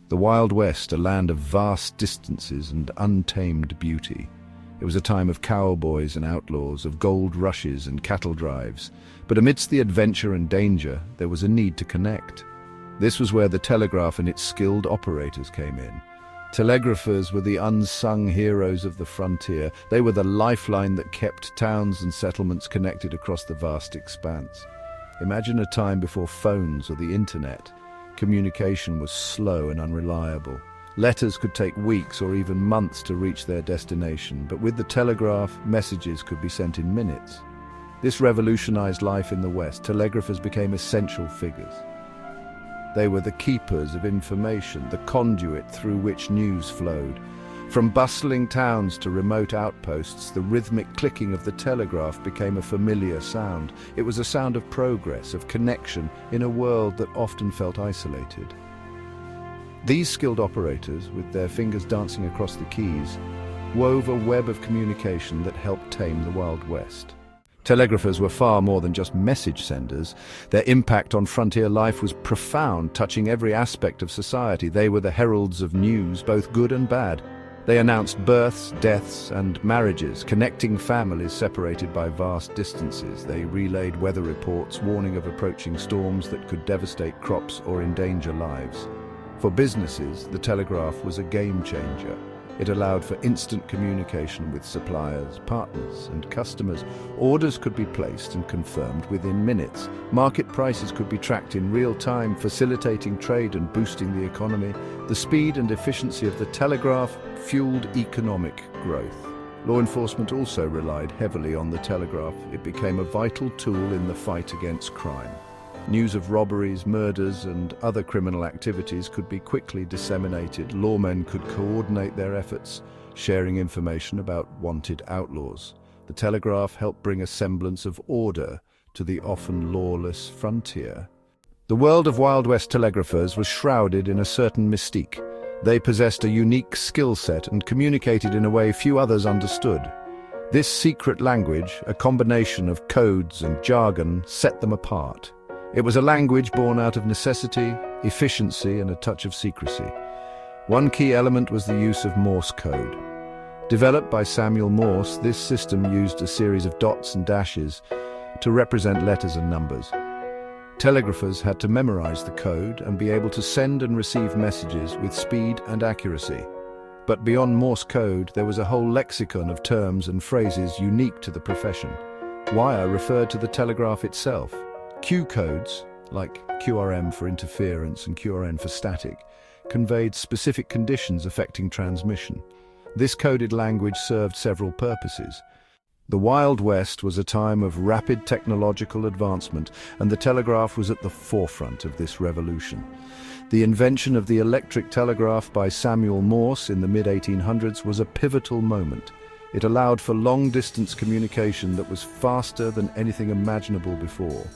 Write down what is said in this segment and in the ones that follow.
The Wild West, a land of vast distances and untamed beauty. It was a time of cowboys and outlaws, of gold rushes and cattle drives. But amidst the adventure and danger, there was a need to connect. This was where the telegraph and its skilled operators came in. Telegraphers were the unsung heroes of the frontier. They were the lifeline that kept towns and settlements connected across the vast expanse. Imagine a time before phones or the internet. Communication was slow and unreliable. Letters could take weeks or even months to reach their destination, but with the telegraph, messages could be sent in minutes. This revolutionized life in the West. Telegraphers became essential figures. They were the keepers of information, the conduit through which news flowed. From bustling towns to remote outposts, the rhythmic clicking of the telegraph became a familiar sound. It was a sound of progress, of connection, in a world that often felt isolated. These skilled operators, with their fingers dancing across the keys, wove a web of communication that helped tame the Wild West. Telegraphers were far more than just message senders. Their impact on frontier life was profound, touching every aspect of society. They were the heralds of news, both good and bad. They announced births, deaths, and marriages, connecting families separated by vast distances. They relayed weather reports, warning of approaching storms that could devastate crops or endanger lives. For businesses, the telegraph was a game changer. It allowed for instant communication with suppliers, partners, and customers. Orders could be placed and confirmed within minutes. Market prices could be tracked in real time, facilitating trade and boosting the economy. The speed and efficiency of the telegraph fueled economic growth. Law enforcement also relied heavily on the telegraph. It became a vital tool in the fight against crime. News of robberies, murders, and other criminal activities could be quickly disseminated. Lawmen could coordinate their efforts, sharing information about wanted outlaws. The telegraph helped bring a semblance of order to the often lawless frontier. The world of Wild West telegraphers was shrouded in a certain mystique. They possessed a unique skill set and communicated in a way few others understood. This secret language, a combination of codes and jargon, set them apart. It was a language born out of necessity, efficiency, and a touch of secrecy. One key element was the use of Morse code. Developed by Samuel Morse, this system used a series of dots and dashes to represent letters and numbers. Telegraphers had to memorize the code and be able to send and receive messages with speed and accuracy. But beyond Morse code, there was a whole lexicon of terms and phrases unique to the profession. Wire referred to the telegraph itself. Q codes, like QRM for interference and QRN for static, conveyed specific conditions affecting transmission. This coded language served several purposes. The Wild West was a time of rapid technological advancement, and the telegraph was at the forefront of this revolution. The invention of the electric telegraph by Samuel Morse in the mid-1800s was a pivotal moment. It allowed for long-distance communication that was faster than anything imaginable before.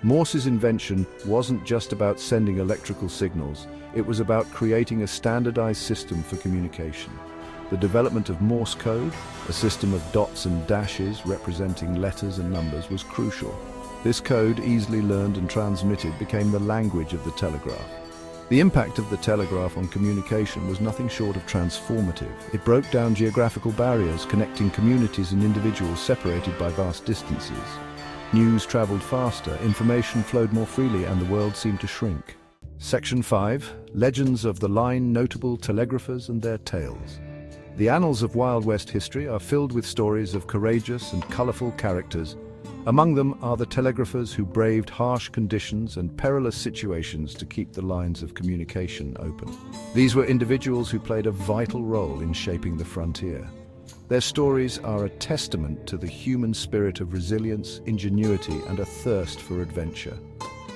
Morse's invention wasn't just about sending electrical signals, it was about creating a standardized system for communication. The development of Morse code, a system of dots and dashes representing letters and numbers, was crucial. This code, easily learned and transmitted, became the language of the telegraph. The impact of the telegraph on communication was nothing short of transformative. It broke down geographical barriers, connecting communities and individuals separated by vast distances. News traveled faster, information flowed more freely, and the world seemed to shrink. Section 5. Legends of the Line, Notable Telegraphers and Their Tales. The annals of Wild West history are filled with stories of courageous and colorful characters. Among them are the telegraphers who braved harsh conditions and perilous situations to keep the lines of communication open. These were individuals who played a vital role in shaping the frontier. Their stories are a testament to the human spirit of resilience, ingenuity, and a thirst for adventure.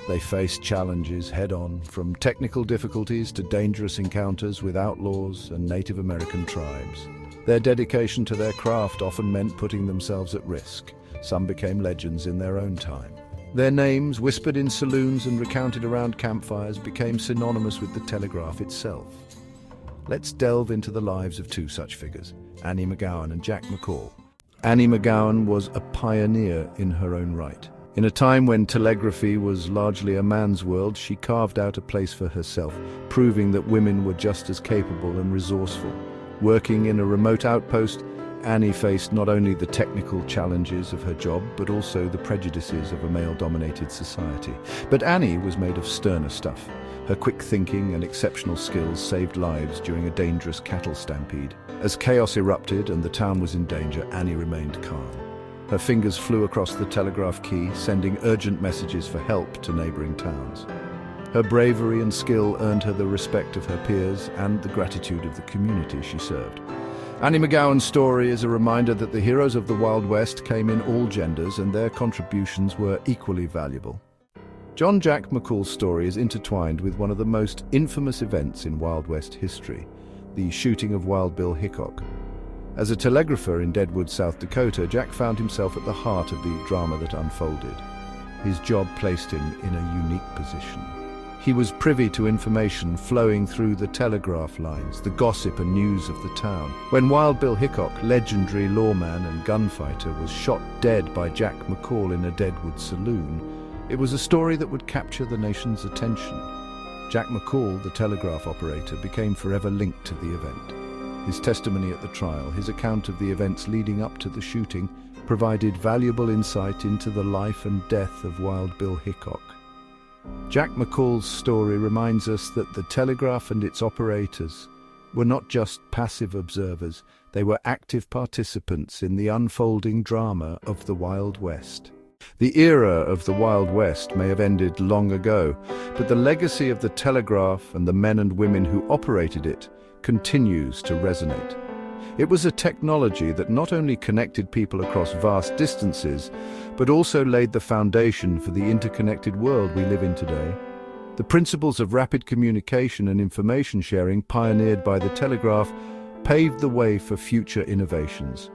They faced challenges head-on, from technical difficulties to dangerous encounters with outlaws and Native American tribes. Their dedication to their craft often meant putting themselves at risk. Some became legends in their own time. Their names, whispered in saloons and recounted around campfires, became synonymous with the telegraph itself. Let's delve into the lives of two such figures, Annie McGowan and Jack McColl. Annie McGowan was a pioneer in her own right. In a time when telegraphy was largely a man's world, she carved out a place for herself, proving that women were just as capable and resourceful. Working in a remote outpost, Annie faced not only the technical challenges of her job, but also the prejudices of a male-dominated society. But Annie was made of sterner stuff. Her quick thinking and exceptional skills saved lives during a dangerous cattle stampede. As chaos erupted and the town was in danger, Annie remained calm. Her fingers flew across the telegraph key, sending urgent messages for help to neighboring towns. Her bravery and skill earned her the respect of her peers and the gratitude of the community she served. Annie McGowan's story is a reminder that the heroes of the Wild West came in all genders and their contributions were equally valuable. John Jack McColl's story is intertwined with one of the most infamous events in Wild West history, the shooting of Wild Bill Hickok. As a telegrapher in Deadwood, South Dakota, Jack found himself at the heart of the drama that unfolded. His job placed him in a unique position. He was privy to information flowing through the telegraph lines, the gossip and news of the town. When Wild Bill Hickok, legendary lawman and gunfighter, was shot dead by Jack McColl in a Deadwood saloon, it was a story that would capture the nation's attention. Jack McColl, the telegraph operator, became forever linked to the event. His testimony at the trial, his account of the events leading up to the shooting, provided valuable insight into the life and death of Wild Bill Hickok. Jack McColl's story reminds us that the telegraph and its operators were not just passive observers, they were active participants in the unfolding drama of the Wild West. The era of the Wild West may have ended long ago, but the legacy of the telegraph and the men and women who operated it continues to resonate. It was a technology that not only connected people across vast distances, but also laid the foundation for the interconnected world we live in today. The principles of rapid communication and information sharing pioneered by the telegraph paved the way for future innovations.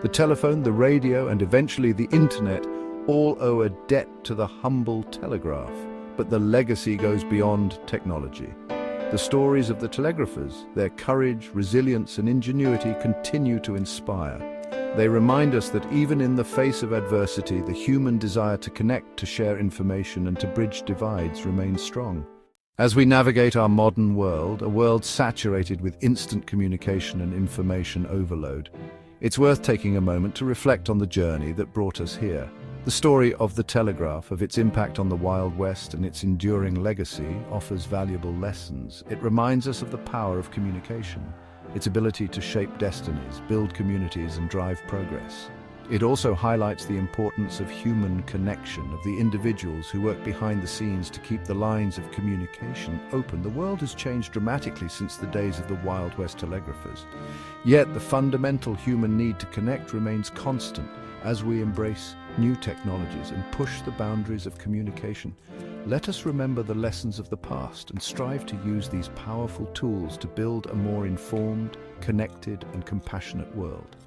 The telephone, the radio, and eventually the internet all owe a debt to the humble telegraph, but the legacy goes beyond technology. The stories of the telegraphers, their courage, resilience, and ingenuity continue to inspire. They remind us that even in the face of adversity, the human desire to connect, to share information, and to bridge divides remains strong. As we navigate our modern world, a world saturated with instant communication and information overload, it's worth taking a moment to reflect on the journey that brought us here. The story of the telegraph, of its impact on the Wild West and its enduring legacy, offers valuable lessons. It reminds us of the power of communication, its ability to shape destinies, build communities, and drive progress. It also highlights the importance of human connection, of the individuals who work behind the scenes to keep the lines of communication open. The world has changed dramatically since the days of the Wild West telegraphers. Yet the fundamental human need to connect remains constant as we embrace new technologies and push the boundaries of communication. Let us remember the lessons of the past and strive to use these powerful tools to build a more informed, connected, and compassionate world.